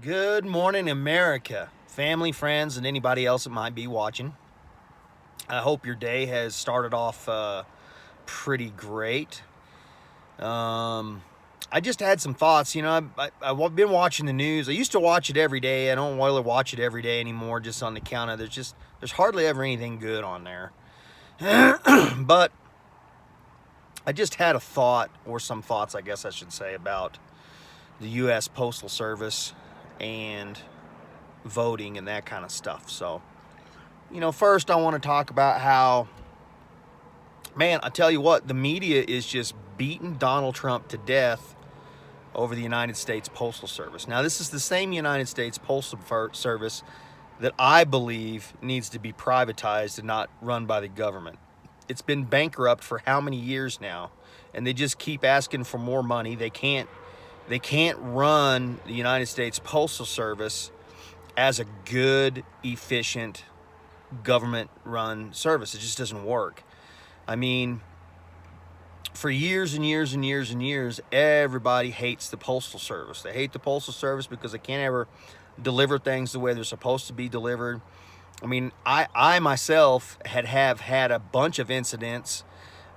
Good morning, America, family, friends, and anybody else that might be watching. I hope your day has started off pretty great. Um, I just had some thoughts. I've been watching the news. I used to watch it every day. I don't really watch it every day anymore, just on the count of there's hardly ever anything good on there. But I just had a thought, or some thoughts, I guess I should say, about the U.S. Postal Service and voting and that kind of stuff. So, first I want to talk about how, man, I tell you what, the media is just beating Donald Trump to death over the United States Postal Service. Now, this is the same United States Postal Service that I believe needs to be privatized and not run by the government. It's been bankrupt for how many years now, and they just keep asking for more money. They can't run the United States Postal Service as a good, efficient government-run service. It just doesn't work. I mean, for years and years and years and years, everybody hates the Postal Service. They hate the Postal Service because they can't ever deliver things the way they're supposed to be delivered. I mean, I myself have had a bunch of incidents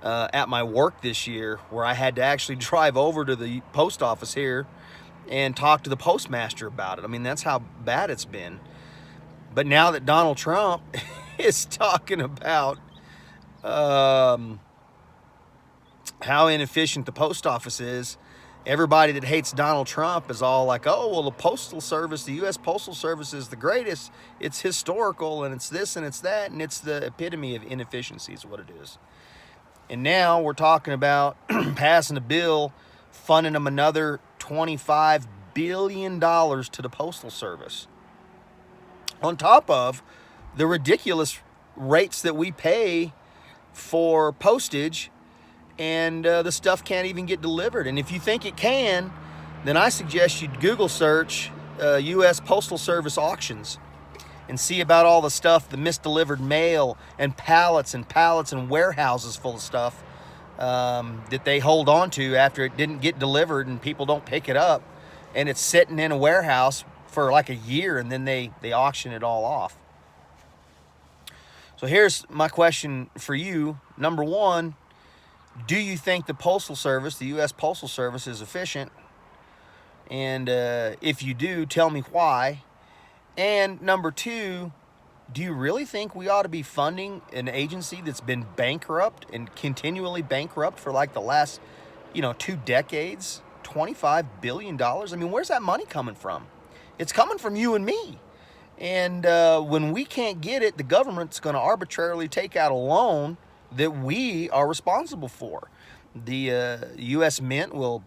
at my work this year where I had to actually drive over to the post office here and talk to the postmaster about it. I mean, that's how bad it's been. But now that Donald Trump is talking about how inefficient the post office is, everybody that hates Donald Trump is all like, oh, well, the Postal Service, the U.S. Postal Service is the greatest. It's historical, and it's this, and it's that, and it's the epitome of inefficiency is what it is. And now we're talking about passing a bill funding them another $25 billion to the Postal Service, on top of the ridiculous rates that we pay for postage, and the stuff can't even get delivered. And if you think it can, then I suggest you Google search U.S. Postal Service auctions and see about all the stuff, the misdelivered mail and pallets and warehouses full of stuff that they hold on to after it didn't get delivered and people don't pick it up. And it's sitting in a warehouse for like a year, and then they auction it all off. So here's my question for you. Number one, do you think the Postal Service, the U.S. Postal Service, is efficient? And if you do, tell me why. And number two, do you really think we ought to be funding an agency that's been bankrupt and continually bankrupt for like the last, 2 decades? $25 billion? I mean, where's that money coming from? It's coming from you and me. And when we can't get it, the government's going to arbitrarily take out a loan that we are responsible for. The U.S. Mint will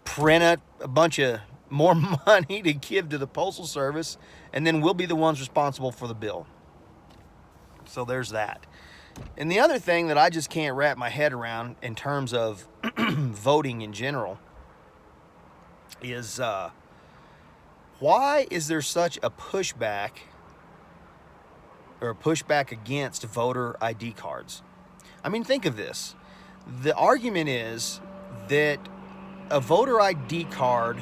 print a bunch of more money to give to the Postal Service, and then we'll be the ones responsible for the bill. So there's that. And the other thing that I just can't wrap my head around in terms of voting in general is why is there such a pushback against voter ID cards? I mean, think of this. The argument is that a voter ID card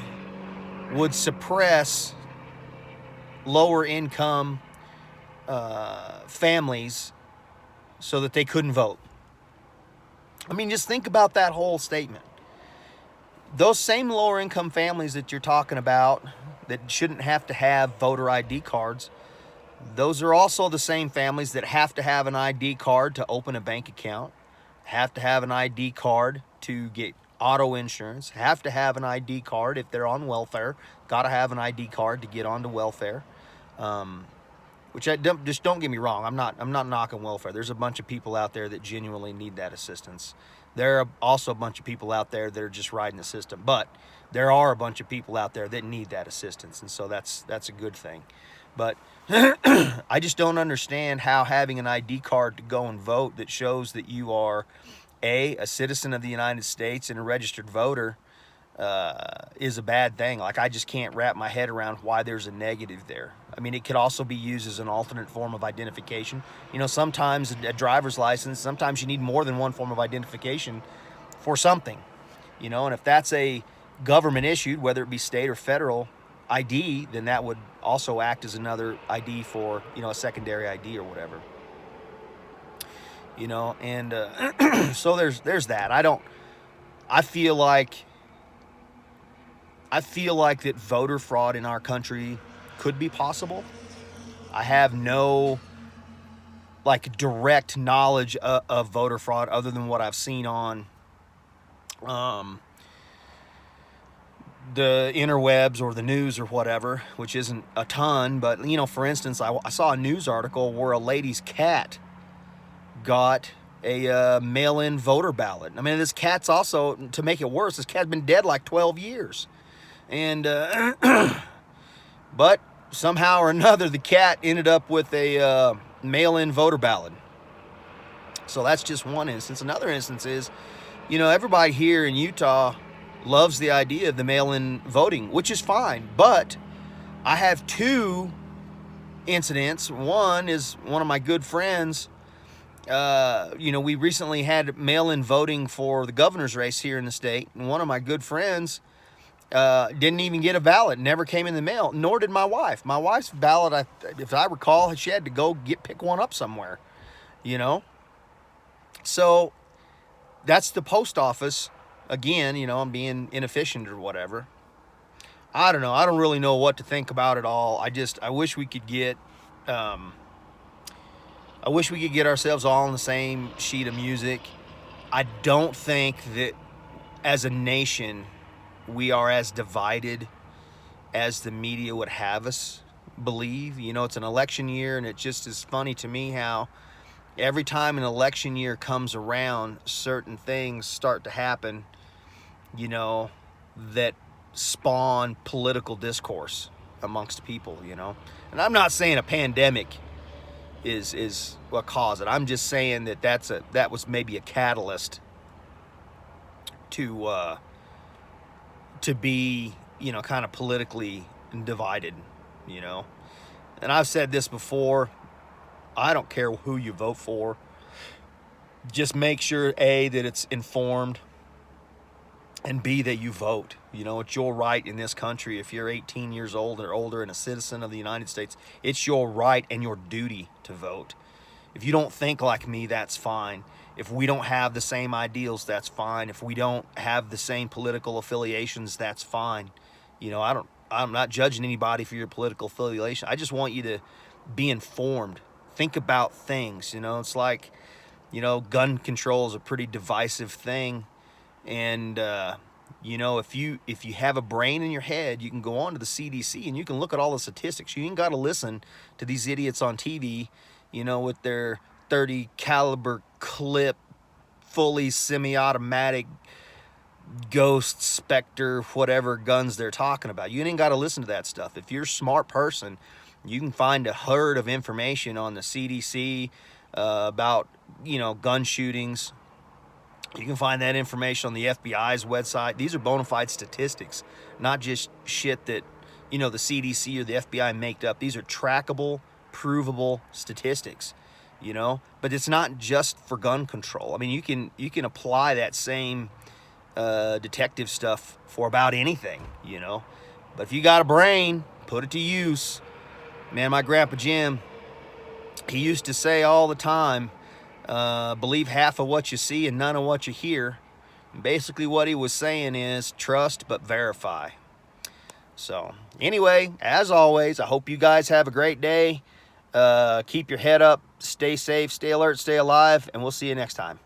would suppress lower income families so that they couldn't vote. I mean, just think about that whole statement. Those same lower income families that you're talking about that shouldn't have to have voter ID cards, those are also the same families that have to have an ID card to open a bank account, have to have an ID card to get auto insurance, have to have an ID card if they're on welfare, got to have an ID card to get onto welfare. Which just don't get me wrong, I'm not knocking welfare. There's a bunch of people out there that genuinely need that assistance. There are also a bunch of people out there that are just riding the system, but there are a bunch of people out there that need that assistance, and so that's a good thing. But I just don't understand how having an ID card to go and vote that shows that you are a citizen of the United States and a registered voter is a bad thing. Like, I just can't wrap my head around why there's a negative there. I mean, it could also be used as an alternate form of identification. Sometimes a driver's license, sometimes you need more than one form of identification for something. And if that's a government issued, whether it be state or federal, ID, then that would also act as another ID for, you know, a secondary ID or whatever. You know, and so there's that. I feel like that voter fraud in our country could be possible. I have no like direct knowledge of voter fraud other than what I've seen on the interwebs or the news or whatever, which isn't a ton. But, you know, for instance, I saw a news article where a lady's cat got a mail-in voter ballot. I mean, this cat's also, to make it worse, this cat's been dead like 12 years. And, but somehow or another, the cat ended up with a mail-in voter ballot. So that's just one instance. Another instance is, you know, everybody here in Utah loves the idea of the mail-in voting, which is fine. But I have two incidents. One is one of my good friends. You know, we recently had mail-in voting for the governor's race here in the state. And one of my good friends didn't even get a ballot, never came in the mail, nor did my wife. My wife's ballot, if I recall, she had to go pick one up somewhere, you know? So that's the post office. Again, you know, I'm being inefficient or whatever. I don't know. I don't really know what to think about it all. I wish we could get, I wish we could get ourselves all on the same sheet of music. I don't think that as a nation, we are as divided as the media would have us believe. You know, it's an election year, and it just is funny to me how every time an election year comes around, certain things start to happen, you know, that spawn political discourse amongst people, you know. And I'm not saying a pandemic is what caused it. I'm just saying that that was maybe a catalyst to be, you know, kind of politically divided, you know. And I've said this before, I don't care who you vote for. Just make sure, A, that it's informed, and B, that you vote. You know, it's your right in this country. If you're 18 years old or older and a citizen of the United States, it's your right and your duty to vote. If you don't think like me, that's fine. If we don't have the same ideals, that's fine. If we don't have the same political affiliations, that's fine. You know, I'm not judging anybody for your political affiliation. I just want you to be informed. Think about things, you know. It's like, you know, gun control is a pretty divisive thing. And, you know, if you have a brain in your head, you can go on to the CDC and you can look at all the statistics. You ain't got to listen to these idiots on TV, you know, with their 30 caliber clip, fully semi-automatic Ghost, Spectre, whatever guns they're talking about. You ain't got to listen to that stuff. If you're a smart person, you can find a herd of information on the CDC about, you know, gun shootings. You can find that information on the FBI's website. These are bona fide statistics, not just shit that, you know, the CDC or the FBI make up. These are trackable, provable statistics, you know. But it's not just for gun control. I mean, you can apply that same detective stuff for about anything, you know. But if you got a brain, put it to use. Man, my grandpa Jim, he used to say all the time, believe half of what you see and none of what you hear. And basically what he was saying is trust but verify. So anyway, as always, I hope you guys have a great day. Keep your head up, stay safe, stay alert, stay alive, and we'll see you next time.